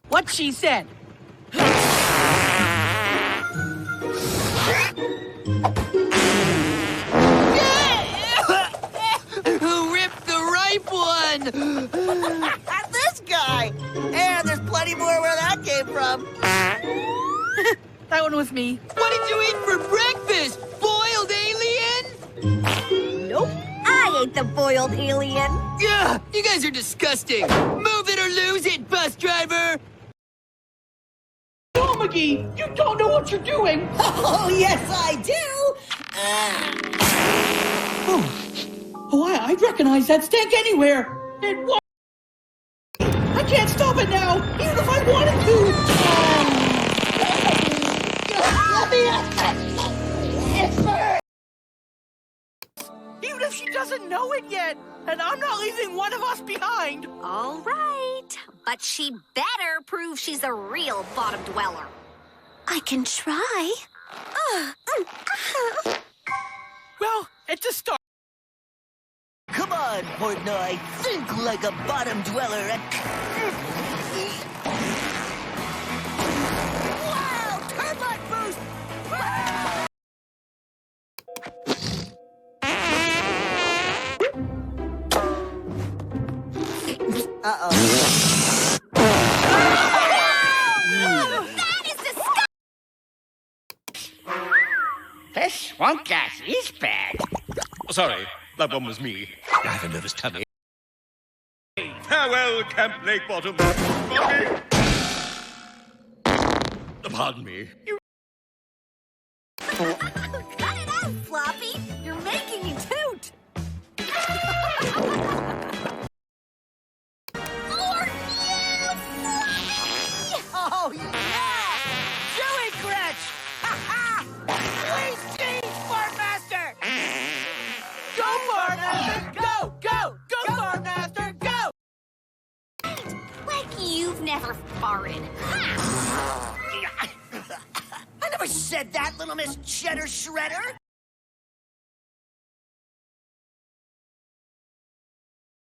What she said. Who ripped the ripe one? This guy! And there's plenty more where that came from. That one was me. What did you eat for breakfast? Boiled alien? Nope. I ate the boiled alien. Ugh, you guys are disgusting. Move it or lose it, bus driver. No, McGee, you don't know what you're doing. Oh, yes, I do! Oh, I'd recognize that stank anywhere. It was. I can't stop it now, even if I wanted to. Even if she doesn't know it yet, and I'm not leaving one of us behind. All right. But she better prove she's a real bottom dweller. I can try. Well, it's a start. Come on, Portnoy. Think like a bottom dweller. Wow! Turbine boost! Uh-oh. That is disgusting! This swamp gas is bad. Sorry, that one was me. I have a nervous tummy. Farewell, Camp Lakebottom. Pardon me. Cut it out, Floppy! You're making me toot! For you, Floppy! Oh, yeah! Do it, Gretch! Ha-ha! Please change, Smartmaster! Go, Bartmaster! Go, go, go, Bartmaster, go! Like you've never farted. Ha! I never said that, Little Miss Cheddar Shredder!